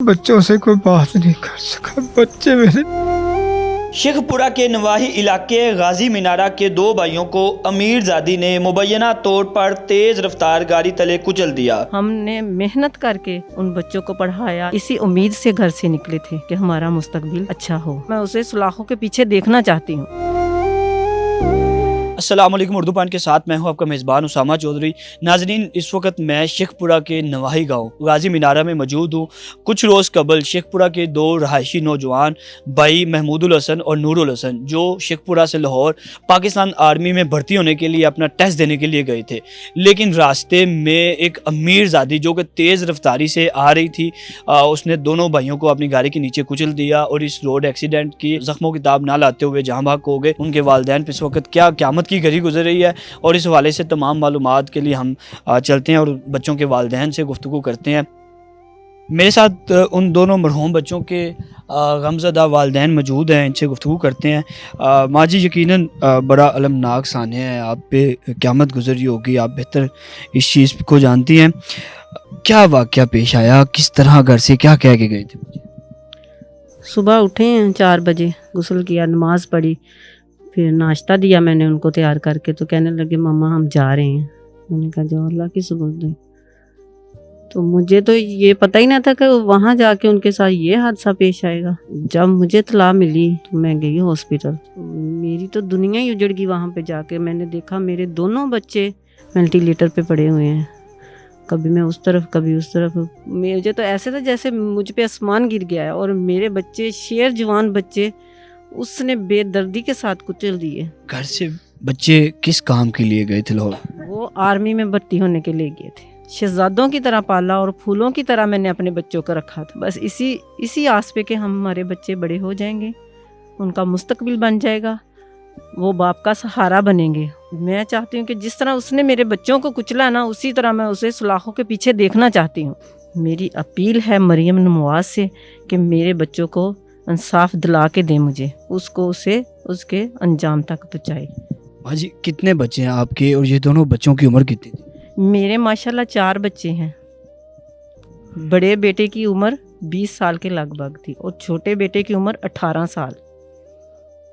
बच्चों से कोई बात नहीं कर सका। बच्चे मेरे शेखपुरा के नवाही इलाके गाजी मीनारा के दो भाइयों को अमीरजादी ने मुबैना तौर पर तेज रफ्तार गाड़ी तले कुचल दिया। हमने मेहनत करके उन बच्चों को पढ़ाया, इसी उम्मीद से घर से निकले थे कि हमारा मुस्तकबिल अच्छा हो। मैं उसे सुलाखों के पीछे देखना चाहती हूँ। अस्सलाम वालेकुम, उर्दू पॉइंट के साथ मैं हूं आपका मेज़बान उसामा चौधरी। नाज़रीन, इस वक्त मैं शेखपुरा के नवाही गांव गाजी मीनारा में मौजूद हूं। कुछ रोज़ कबल शेखपुरा के दो रहायशी नौजवान भाई महमूदुल हसन और नूरुल हसन, जो शेखपुरा से लाहौर पाकिस्तान आर्मी में भर्ती होने के लिए अपना टेस्ट देने के लिए गए थे, लेकिन रास्ते में एक अमीरजादी जो कि तेज़ रफ्तारी से आ रही थी, उसने दोनों भाइयों को अपनी गाड़ी के नीचे कुचल दिया और इस रोड एक्सीडेंट की ज़ख्मों की ताब ना लाते हुए जहाँ भाग हो गए। उनके वालिदैन पर इस वक्त क्या क़यामत की घड़ी गुजर रही है, और इस हवाले से तमाम मालूमात के लिए हम चलते हैं और बच्चों के वालिदैन से गुफ्तगू करते हैं। मेरे साथ उन दोनों मरहूम बच्चों के गमज़दा वालिदैन मौजूद हैं, इनसे गुफ्तगू करते हैं। माँ जी, यकीनन बड़ा अलमनाक सानिया है, आप पे क़यामत गुजरी होगी, आप बेहतर इस चीज़ को जानती हैं। क्या वाक़या पेश आया, किस तरह घर से क्या कह के गए थे? सुबह उठे 4 बजे, गुस्ल किया, नमाज पढ़ी, फिर नाश्ता दिया मैंने उनको तैयार करके। तो कहने लगे मम्मा हम जा रहे हैं। मैंने कहा जाओ, अल्लाह की सुबह दे। तो मुझे तो ये पता ही ना था कि वहाँ जाके उनके साथ ये हादसा पेश आएगा। जब मुझे इत्तला मिली तो मैं गई हॉस्पिटल। मेरी तो दुनिया ही उजड़ गई। वहाँ पे जाके मैंने देखा मेरे दोनों बच्चे वेंटिलेटर पे पड़े हुए हैं, कभी मैं उस तरफ कभी उस तरफ। मुझे तो ऐसे था जैसे मुझ पे आसमान गिर गया है। और मेरे बच्चे, शेर जवान बच्चे, उसने बेदर्दी के साथ कुचल दिए। घर से बच्चे किस काम के लिए गए थे लाहौर? वो आर्मी में भर्ती होने के लिए गए थे। शहजादों की तरह पाला और फूलों की तरह मैंने अपने बच्चों को रखा था। बस इसी आस पे कि हमारे बच्चे बड़े हो जाएंगे, उनका मुस्तकबिल बन जाएगा, वो बाप का सहारा बनेंगे। मैं चाहती हूँ कि जिस तरह उसने मेरे बच्चों को कुचला ना, उसी तरह मैं उसे सुलाखों के पीछे देखना चाहती हूँ। मेरी अपील है मरियम नवाज से कि मेरे बच्चों को इंसाफ दिला के दे मुझे, उसे उसके अंजाम तक पहुँचाए। हाँ जी, कितने बच्चे हैं आपके, और ये दोनों बच्चों की उम्र कितनी थी? मेरे माशाल्लाह 4 बच्चे हैं। बड़े बेटे की उम्र 20 साल के लगभग थी और छोटे बेटे की उम्र 18 साल।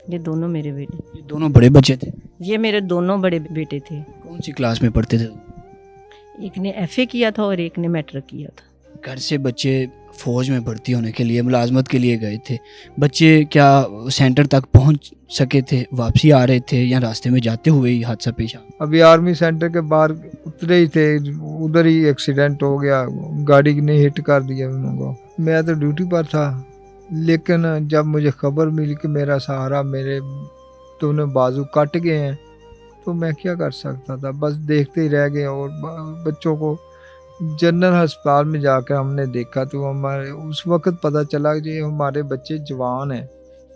ये दोनों मेरे बेटे। ये दोनों बड़े बच्चे थे? ये मेरे दोनों बड़े बेटे थे। कौन सी क्लास में पढ़ते थे? एक ने FA किया था और एक ने मैट्रिक किया था। घर से बच्चे फ़ौज में भर्ती होने के लिए, मुलाजमत के लिए गए थे। बच्चे क्या सेंटर तक पहुंच सके थे? वापसी आ रहे थे या रास्ते में जाते हुए ही हादसा पेश आया? अभी आर्मी सेंटर के बाहर उतरे ही थे, उधर ही एक्सीडेंट हो गया। गाड़ी ने हिट कर दिया उनको। मैं तो ड्यूटी पर था, लेकिन जब मुझे खबर मिली कि मेरा सहारा, मेरे दोनों बाजू कट गए हैं, तो मैं क्या कर सकता था? बस देखते ही रह गए। और बच्चों को जनरल अस्पताल में जाकर हमने देखा तो हमारे उस वक्त पता चला कि हमारे बच्चे जवान हैं।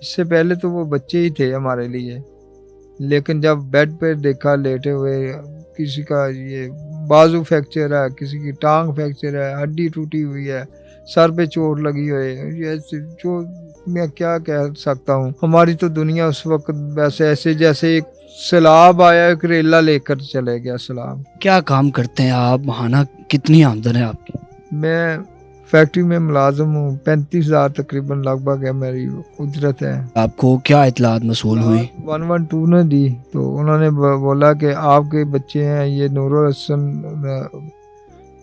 इससे पहले तो वो बच्चे ही थे हमारे लिए, लेकिन जब बेड पर देखा लेटे हुए, किसी का ये बाजू फ्रैक्चर है, किसी की टांग फ्रैक्चर है, हड्डी टूटी हुई है, सर पे चोट लगी हुई है, ये जो मैं क्या कह सकता हूँ। हमारी तो दुनिया उस वक्त वैसे ऐसे जैसे एक सैलाब आया, करेला लेकर चले गया सैलाब। क्या काम करते हैं आप? महाना कितनी आमदन है आपकी? मैं फैक्ट्री में मुलाजिम हूँ। 35,000 तकरीबन लगभग है मेरी उजरत है। आपको क्या इतलात मसूल हुई? 112 ने दी, तो उन्होंने बोला कि आपके बच्चे हैं, ये नूरुल हसन,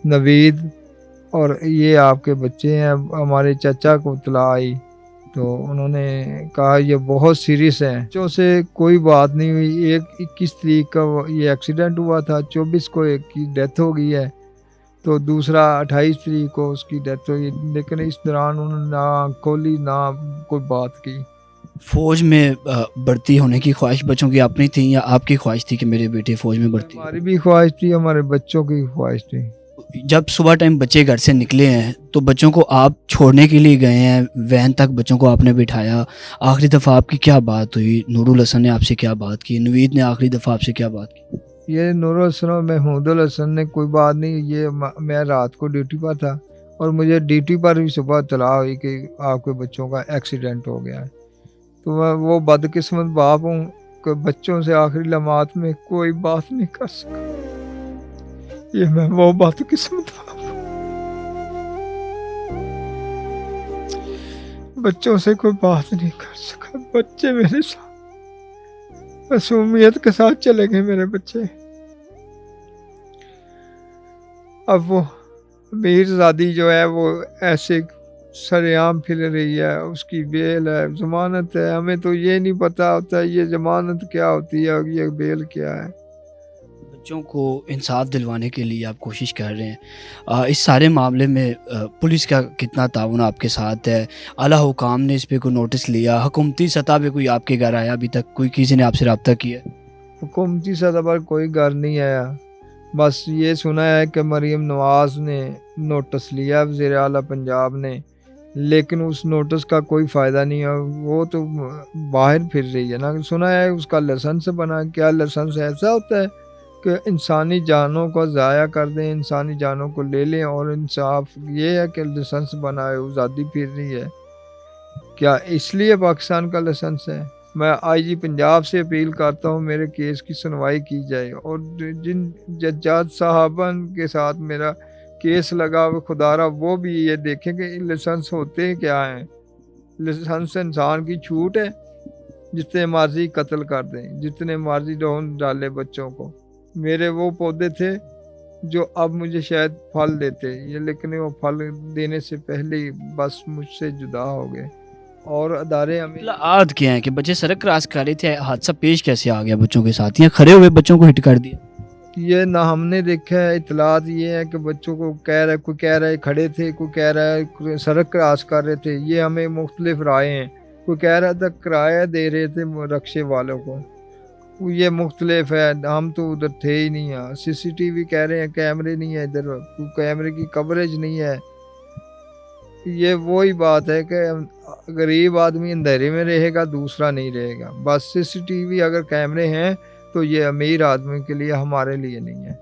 नवीद, और ये आपके बच्चे हैं। हमारे चाचा को इतला आई तो उन्होंने कहा ये बहुत सीरियस है। बच्चों से कोई बात नहीं हुई। एक 21 तारीख का ये एक्सीडेंट हुआ था, 24 को एक की डेथ हो गई है, तो दूसरा 28 तारीख को उसकी डेथ हुई। लेकिन इस दौरान उन्होंने ना खोली ना कोई बात की। फौज में भर्ती होने की ख्वाहिश बच्चों की अपनी थी या आपकी ख्वाहिश थी कि मेरे बेटे फौज में भर्ती? हमारी भी ख्वाहिश थी, हमारे बच्चों की ख्वाहिश थी। जब सुबह टाइम बच्चे घर से निकले हैं तो बच्चों को आप छोड़ने के लिए गए हैं, वैन तक बच्चों को आपने बिठाया। आखिरी दफ़ा आपकी क्या बात हुई? नूरुल हसन ने आपसे क्या बात की? नवीद ने आखिरी दफ़ा आपसे क्या बात की? ये नूरुल हसन और महमूदुल हसन ने कोई बात नहीं। ये मैं रात को ड्यूटी पर था और मुझे ड्यूटी पर भी सुबह इत्तला हुई कि आपके बच्चों का एक्सीडेंट हो गया है। तो मैं वो बदकिस्मत बाप हूँ कि बच्चों से आखिरी लम्हात में कोई बात नहीं कर सका। ये मैं वो बदकिस्मत बाप हूँ। बच्चों से कोई बात नहीं कर सका। बच्चे मेरे साथ मासूमियत के साथ चले गए मेरे बच्चे। अब वो मीरजादी जो है वो ऐसे सरेआम फिर रही है, उसकी बेल है, जमानत है। हमें तो ये नहीं पता होता ये जमानत क्या होती है और ये बेल क्या है। बच्चों को इंसाफ दिलवाने के लिए आप कोशिश कर रहे हैं। इस सारे मामले में पुलिस का कितना ताउन आपके साथ है? आला हुकाम ने इस पे कोई नोटिस लिया? हुकूमती सतह पे कोई आपके घर आया अभी तक? कोई किसी ने आपसे रब्ता किया? हुकूमती सतह पर कोई घर नहीं आया, बस ये सुना है कि मरीम नवाज ने नोटिस लिया वज़ीर आला पंजाब ने, लेकिन उस नोटिस का कोई फ़ायदा नहीं है। वो तो बाहर फिर रही है ना। सुना है उसका लाइसेंस बना। क्या लाइसेंस ऐसा होता है कि इंसानी जानों को ज़ाया कर दें, इंसानी जानों को ले लें? और इंसाफ ये है कि लाइसेंस बनाए, आज़ादी फिर रही है। क्या इसलिए पाकिस्तान का लाइसेंस है? मैं आईजी पंजाब से अपील करता हूँ मेरे केस की सुनवाई की जाए, और जिन जज साहबान के साथ मेरा केस लगा वो खुदारा वो भी ये देखें कि लाइसेंस होते क्या हैं। लाइसेंस इंसान की छूट है, जितने मर्जी कत्ल कर दें, जितने मर्जी ढूंढ डाले बच्चों को। मेरे वो पौधे थे जो अब मुझे शायद फल देते, ये लेकिन वो फल देने से पहले ही बस मुझसे जुदा हो गए। और अदारे हमें आद क्या है कि बच्चे सड़क क्रॉस कर रहे थे, हादसा पेश कैसे आ गया बच्चों के साथ? या खड़े हुए बच्चों को हिट कर दिया? ये ना हमने देखा है। इतलात ये है कि बच्चों को कह रहा है, कोई कह रहा है खड़े थे, कोई कह रहा है सड़क क्रॉस कर रहे थे। ये हमें मुख्तलिफ राय हैं। कोई कह रहा था किराया दे रहे थे रक्शे वालों को। ये मुख्तलिफ है, हम तो उधर थे ही नहीं। यहाँ CCTV कह रहे हैं, कैमरे नहीं है इधर, कोई कैमरे की कवरेज नहीं है। ये वही बात है कि गरीब आदमी अंधेरे में रहेगा, दूसरा नहीं रहेगा। बस CCTV अगर कैमरे हैं तो ये अमीर आदमी के लिए, हमारे लिए नहीं है।